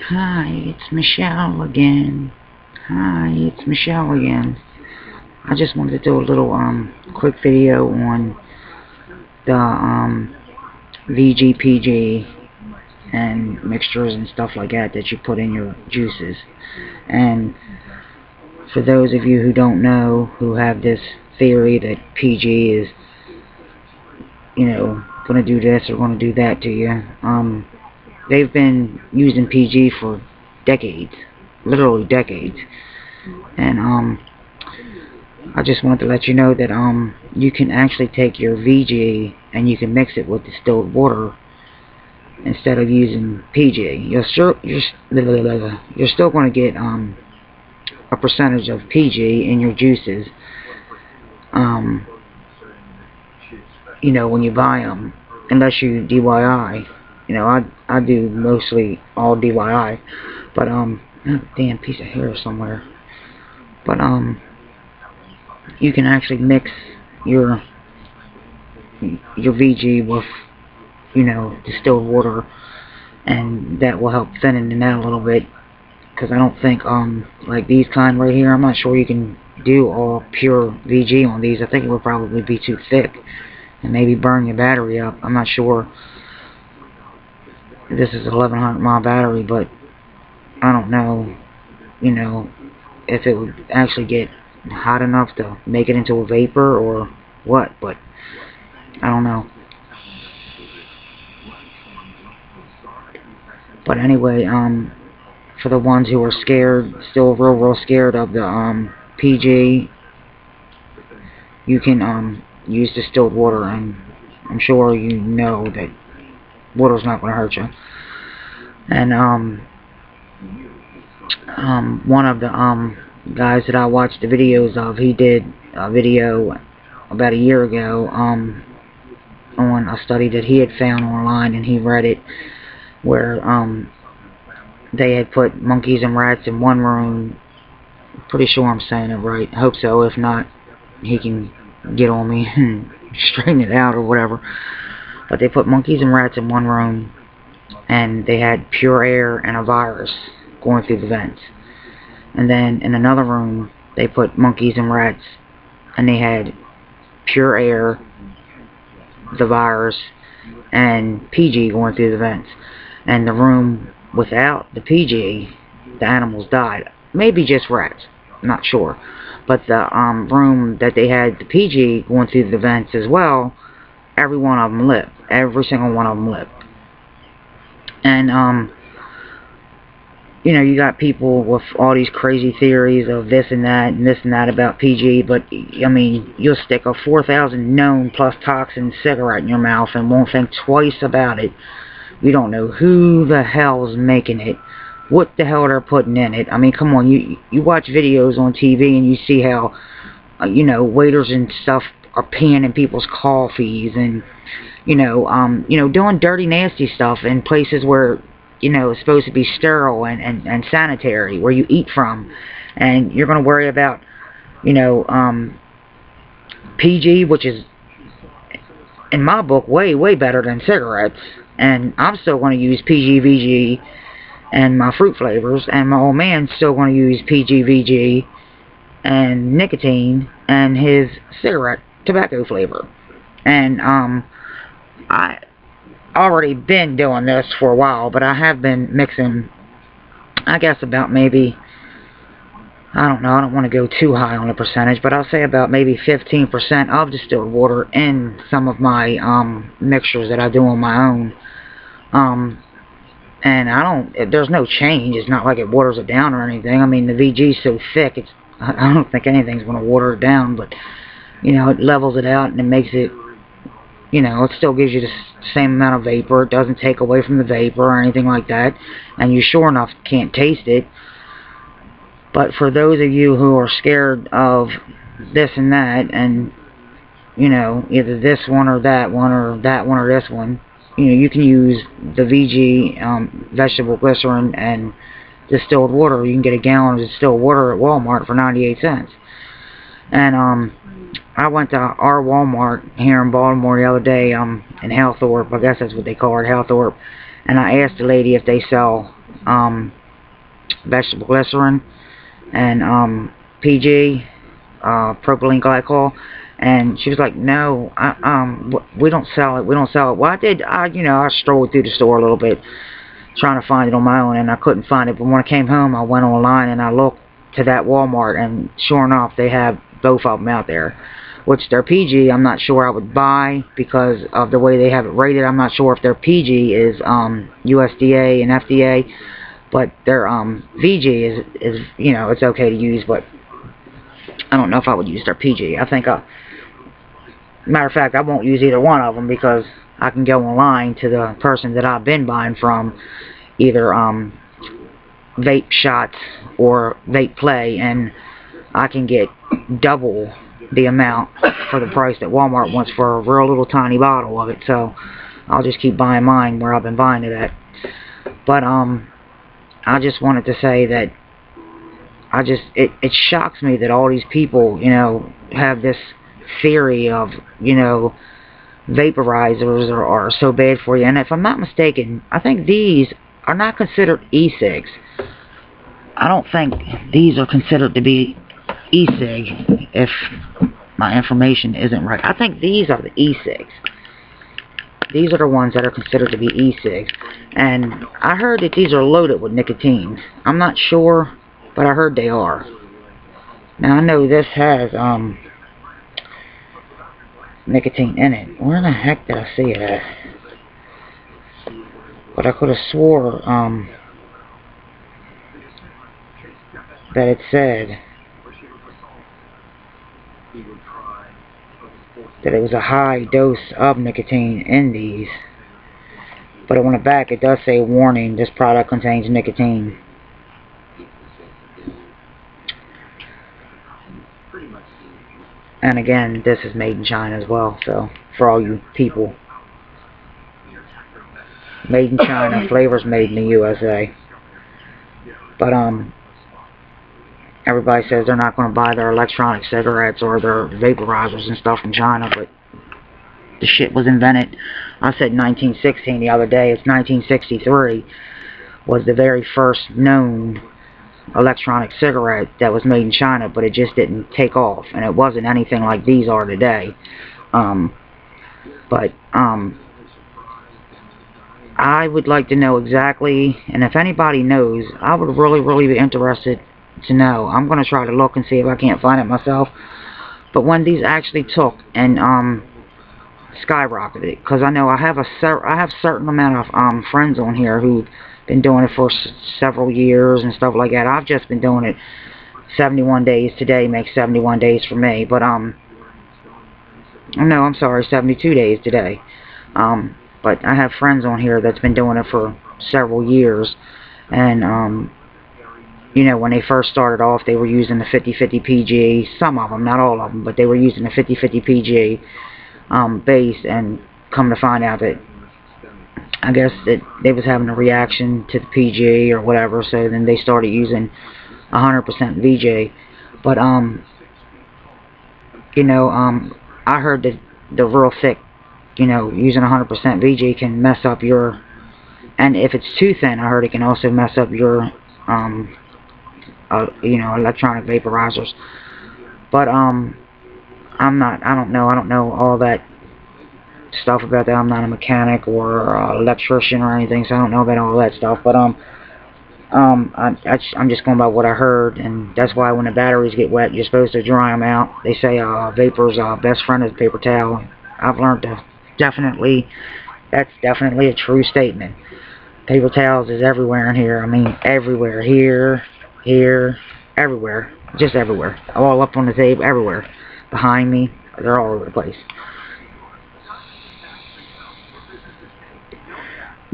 Hi, it's Michelle again. Hi, it's Michelle again. I just wanted to do a little quick video on the VGPG and mixtures and stuff like that you put in your juices. And for those of you who don't know, who have this theory that PG is, going to do this or going to do that to you, they've been using PG for decades, literally decades. And I just wanted to let you know that you can actually take your VG and you can mix it with distilled water instead of using PG. You're still going to get a percentage of PG in your juices. When you buy them, unless you DIY. I do mostly all DIY, but oh, damn piece of hair somewhere. But you can actually mix your VG with distilled water, and that will help thinning it out a little bit. Because I don't think like these kind right here, I'm not sure you can do all pure VG on these. I think it would probably be too thick and maybe burn your battery up. I'm not sure. This is a 1100 mAh battery, but I don't know, if it would actually get hot enough to make it into a vapor or what, but I don't know. But anyway, for the ones who are scared, still real scared of the PG, you can use distilled water, and I'm sure you know that water's not going to hurt you. And one of the guys that I watched the videos of, he did a video about a year ago on a study that he had found online, and he read it, where they had put monkeys and rats in one room. Pretty sure I'm saying it right. I hope so. If not, he can get on me and straighten it out or whatever. But they put monkeys and rats in one room, and they had pure air and a virus going through the vents. And then in another room, they put monkeys and rats, and they had pure air, the virus, and PG going through the vents. And the room without the PG, the animals died. Maybe just rats, not sure. But the room that they had the PG going through the vents as well, every one of them lived. Every single one of them lived. And you got people with all these crazy theories of this and that about PG, but I mean, you'll stick a 4,000 known plus toxin cigarette in your mouth and won't think twice about it. You don't know who the hell's making it, what the hell they're putting in it. I mean, come on, you watch videos on TV and you see how waiters and stuff are peeing in people's coffees, and doing dirty, nasty stuff in places where it's supposed to be sterile and sanitary, where you eat from. And you're going to worry about PG, which is in my book way better than cigarettes, and I'm still going to use Pgvg and my fruit flavors, and my old man's still going to use Pgvg and nicotine and his cigarette tobacco flavor. And I already been doing this for a while, but I have been mixing, I guess, about maybe, I don't know, I don't want to go too high on the percentage, but I'll say about maybe 15% of distilled water in some of my mixtures that I do on my own. And there's no change. It's not like it waters it down or anything. I mean, the VG's so thick, I don't think anything's going to water it down, but it levels it out, and it makes it, it still gives you the same amount of vapor. It doesn't take away from the vapor or anything like that, and you sure enough can't taste it. But for those of you who are scared of this and that, and either this one or that one or that one or this one, you can use the VG vegetable glycerin and distilled water. You can get a gallon of distilled water at Walmart for 98 cents. And I went to our Walmart here in Baltimore the other day, in Halthorpe, I guess that's what they call it, Halthorpe, and I asked the lady if they sell vegetable glycerin, and propylene glycol. And she was like, no, we don't sell it. We don't sell it. Well, I strolled through the store a little bit trying to find it on my own, and I couldn't find it. But when I came home, I went online and I looked to that Walmart, and sure enough, they have both of them out there. Which their PG, I'm not sure I would buy because of the way they have it rated. I'm not sure if their PG is USDA and FDA, but their VG is it's okay to use, but I don't know if I would use their PG. I think, matter of fact, I won't use either one of them because I can go online to the person that I've been buying from, either Vape Shots or Vape Play, and I can get double the amount for the price that Walmart wants for a real little tiny bottle of it. So I'll just keep buying mine where I've been buying it at. But I just wanted to say that it shocks me that all these people have this theory of vaporizers are so bad for you. And if I'm not mistaken, I think these are not considered e-cigs. I don't think these are considered to be e-cig, if my information isn't right. I think these are the e-cigs. These are the ones that are considered to be e-cigs. And I heard that these are loaded with nicotine. I'm not sure, but I heard they are. Now I know this has nicotine in it. Where in the heck did I see it at? But I could have swore that it said that it was a high dose of nicotine in these. But on the back it does say, warning, this product contains nicotine. And again, this is made in China as well, so for all you people. Made in China, flavors made in the USA. But everybody says they're not going to buy their electronic cigarettes or their vaporizers and stuff from China, but the shit was invented. I said 1916 the other day. It's 1963 was the very first known electronic cigarette that was made in China, but it just didn't take off, and it wasn't anything like these are today. I would like to know exactly, and if anybody knows, I would really be interested to know. I'm going to try to look and see if I can't find it myself. But when these actually took and skyrocketed, because I know I have certain amount of friends on here who've been doing it for several years and stuff like that. I've just been doing it 71 days. Today makes 71 days for me, but no, I'm sorry, 72 days today. But I have friends on here that's been doing it for several years, and when they first started off, they were using the 50/50 PG. Some of them, not all of them, but they were using the 50/50 PG base, and come to find out that I guess that they was having a reaction to the PG or whatever, so then they started using 100% VG. But I heard that the real thick, using 100% VG can mess up your, and if it's too thin, I heard it can also mess up your electronic vaporizers. But I don't know all that stuff about that. I'm not a mechanic or electrician or anything, so I don't know about all that stuff. But I'm just going by what I heard, and that's why when the batteries get wet, you're supposed to dry them out. They say vapor's best friend is a paper towel. I've learned to that's definitely a true statement. Paper towels is everywhere in here. I mean, everywhere. Here, everywhere. Just everywhere. All up on the table, everywhere. Behind me, they're all over the place.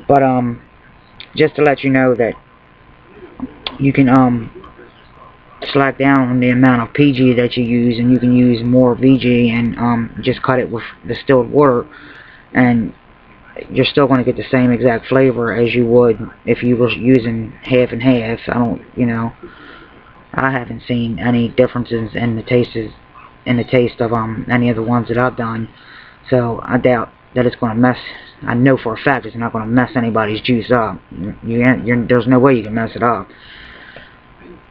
But just to let you know that you can slack down on the amount of PG that you use, and you can use more VG and just cut it with distilled water, and you're still going to get the same exact flavor as you would if you were using half and half. I haven't seen any differences in the taste of any of the ones that I've done, so I doubt that it's going to mess. I know for a fact it's not going to mess anybody's juice up. There's no way you can mess it up.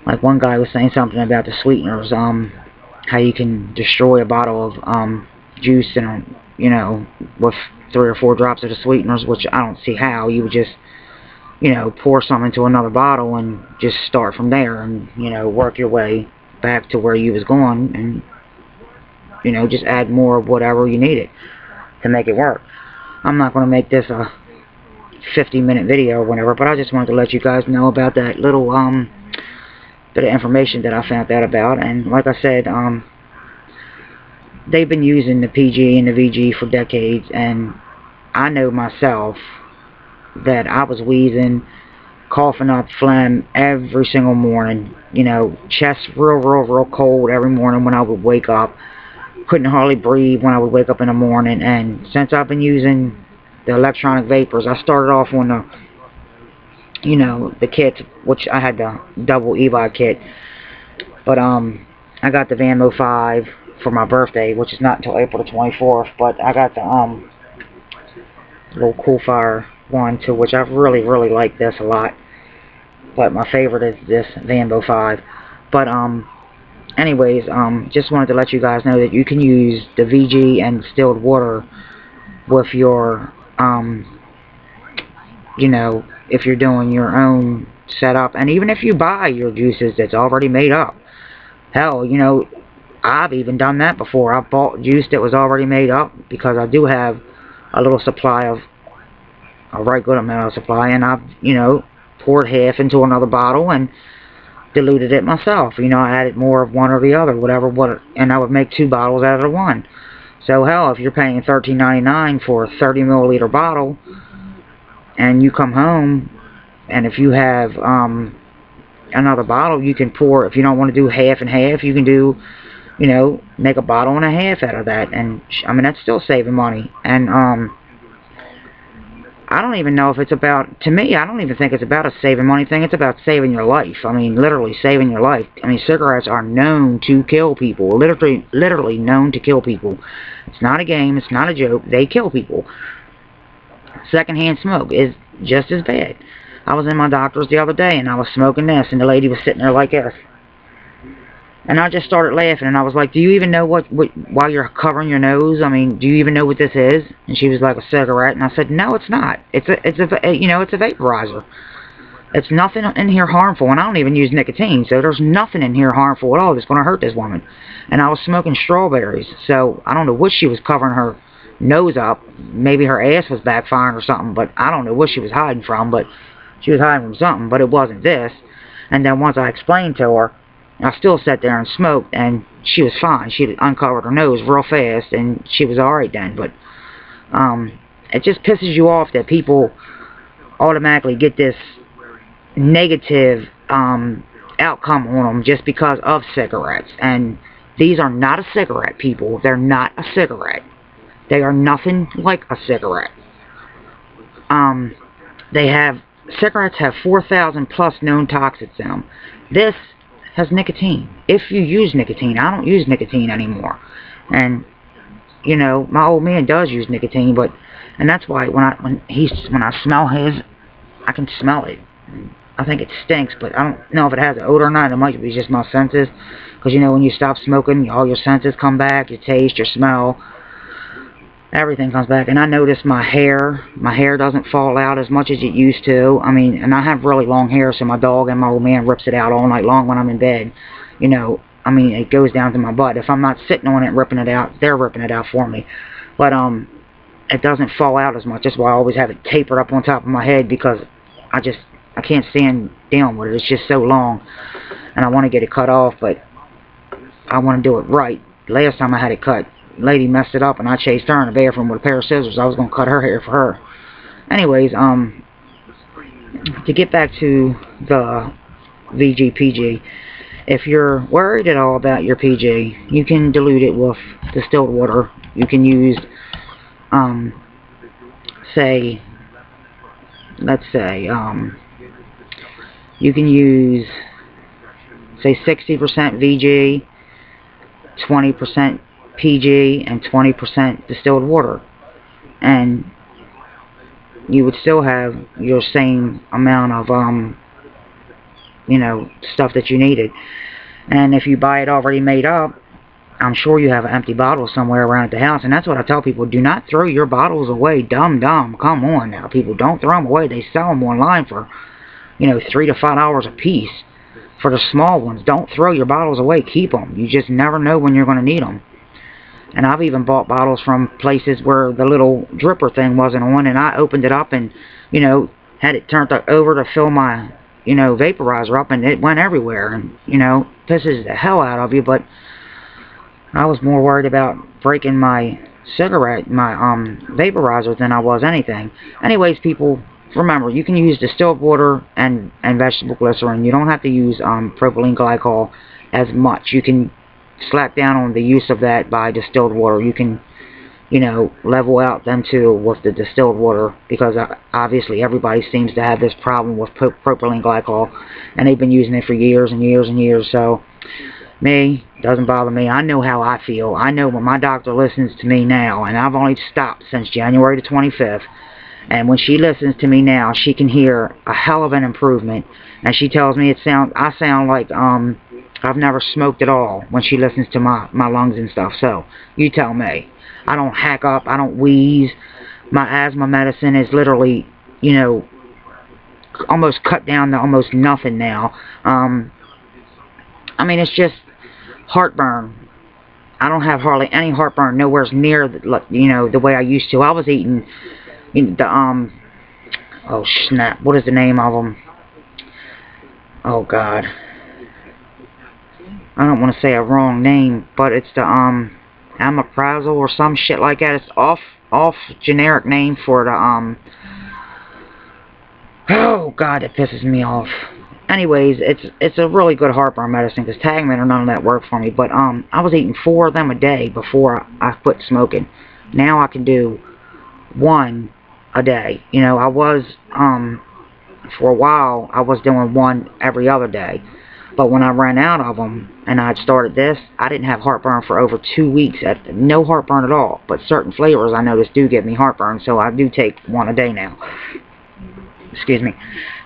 Like one guy was saying something about the sweeteners, how you can destroy a bottle of juice and with 3 or 4 drops of the sweeteners, which I don't see how. You would just pour some into another bottle and just start from there, and work your way back to where you was going, and just add more of whatever you needed to make it work. I'm not going to make this a 50-minute video or whatever, but I just wanted to let you guys know about that little bit of information that I found out about. And like I said, they've been using the PG and the VG for decades, and I know myself that I was wheezing, coughing up phlegm every single morning, chest real cold every morning when I would wake up, couldn't hardly breathe when I would wake up in the morning. And since I've been using the electronic vapors, I started off on the kit, which I had the double Pgvg kit, but I got the Vamo 5 for my birthday, which is not until April the 24th, but I got the little Cool Fire one too, which I really like this a lot, but my favorite is this Vamo 5. But anyways, just wanted to let you guys know that you can use the VG and distilled water with your if you're doing your own setup, and even if you buy your juices that's already made up. Hell, I've even done that before. I've bought juice that was already made up, because I do have a little supply of a right good amount of supply, and I've poured half into another bottle and diluted it myself. I added more of one or the other, and I would make 2 bottles out of the one. So hell, if you're paying $13.99 for a 30 milliliter bottle, and you come home, and if you have another bottle, you can pour. If you don't want to do half and half, you can do make a bottle and a half out of that, and I mean, that's still saving money. And I don't even know if it's about, to me, I don't even think it's about a saving money thing. It's about saving your life. I mean, literally saving your life. I mean, cigarettes are known to kill people. Literally known to kill people. It's not a game. It's not a joke. They kill people. Secondhand smoke is just as bad. I was in my doctor's the other day, and I was smoking this, and the lady was sitting there like this. And I just started laughing, and I was like, do you even know what while you're covering your nose, I mean, do you even know what this is? And she was like, a cigarette. And I said, no, it's not. It's a vaporizer. It's nothing in here harmful, and I don't even use nicotine, so there's nothing in here harmful at all that's going to hurt this woman. And I was smoking strawberries, so I don't know what she was covering her nose up. Maybe her ass was backfiring or something, but I don't know what she was hiding from, but she was hiding from something, but it wasn't this. And then once I explained to her, I still sat there and smoked, and she was fine. She uncovered her nose real fast, and she was alright then. But it just pisses you off that people automatically get this negative outcome on them just because of cigarettes. And these are not a cigarette, people. They're not a cigarette. They are nothing like a cigarette. Cigarettes have 4,000 plus known toxins in them. This has nicotine. If you use nicotine, I don't use nicotine anymore. And my old man does use nicotine, and that's why when I smell his, I can smell it. I think it stinks, but I don't know if it has an odor or not. It might be just my senses, because when you stop smoking, all your senses come back, your taste, your smell, everything comes back. And I notice my hair doesn't fall out as much as it used to. I mean, and I have really long hair, so my dog and my old man rips it out all night long when I'm in bed. I mean, it goes down to my butt. If I'm not sitting on it ripping it out, they're ripping it out for me. But it doesn't fall out as much. That's why I always have it tapered up on top of my head, because I can't stand dealing with it. It's just so long, and I want to get it cut off, but I want to do it right. Last time I had it cut, lady messed it up, and I chased her in the bathroom with a pair of scissors. I was going to cut her hair for her. Anyways, to get back to the VG-PG, if you're worried at all about your PG, you can dilute it with distilled water. You can use, you can use, say, 60% VG, 20% PG, and 20% distilled water. and you would still have your same amount of you know, stuff that you needed. And if you buy it already made up, I'm sure you have an empty bottle somewhere around at the house. And that's what I tell people: do not throw your bottles away. Dumb. Come on now, people, don't throw them away. They sell them online for, you know, $3 to $5 a piece for the small ones. Don't throw your bottles away. Keep them. You just never know when you're going to need them. And I've even bought bottles from places where the little dripper thing wasn't on, and I opened it up and, you know, had it turned over to fill my, you know, vaporizer up, and it went everywhere. And, you know, pisses the hell out of you. But I was more worried about breaking my vaporizer than I was anything. Anyways, people, remember, you can use distilled water and vegetable glycerin. You don't have to use propylene glycol as much. You can slack down on the use of that by distilled water. You can, you know, level out them two with the distilled water, because obviously everybody seems to have this problem with propylene glycol, and they've been using it for years and years and years. So me, doesn't bother me. I know how I feel. I know when my doctor listens to me now, and I've only stopped since January the 25th, and when she listens to me now, she can hear a hell of an improvement. And she tells me I sound like I've never smoked at all when she listens to my lungs and stuff. So you tell me. I don't hack up. I don't wheeze. My asthma medicine is literally, you know, almost cut down to almost nothing now. I mean, it's just heartburn. I don't have hardly any heartburn. Nowhere near, you know, the way I used to. I was eating, you know, the oh snap, what is the name of them? Oh God, I don't want to say a wrong name, but it's the omeprazole or some shit like that. It's off generic name for the oh God, it pisses me off. Anyways, it's a really good heartburn medicine, because Tagamet or none of that worked for me. But I was eating 4 of them a day before I quit smoking. Now I can do 1 a day. You know, I was for a while I was doing 1 every other day. But when I ran out of them and I'd started this, I didn't have heartburn for over 2 weeks. No heartburn at all. But certain flavors I noticed do give me heartburn, so I do take 1 a day now. Excuse me.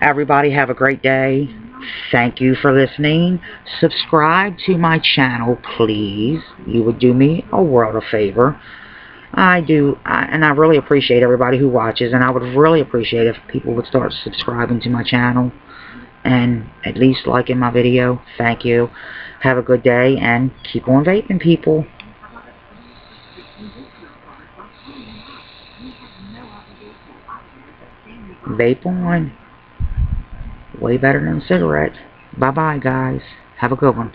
Everybody have a great day. Thank you for listening. Subscribe to my channel, please. You would do me a world of favor. And I really appreciate everybody who watches, and I would really appreciate if people would start subscribing to my channel and at least liking my video. Thank you. Have a good day, and keep on vaping, people. Vape on. Way better than a cigarette. Bye-bye, guys. Have a good one.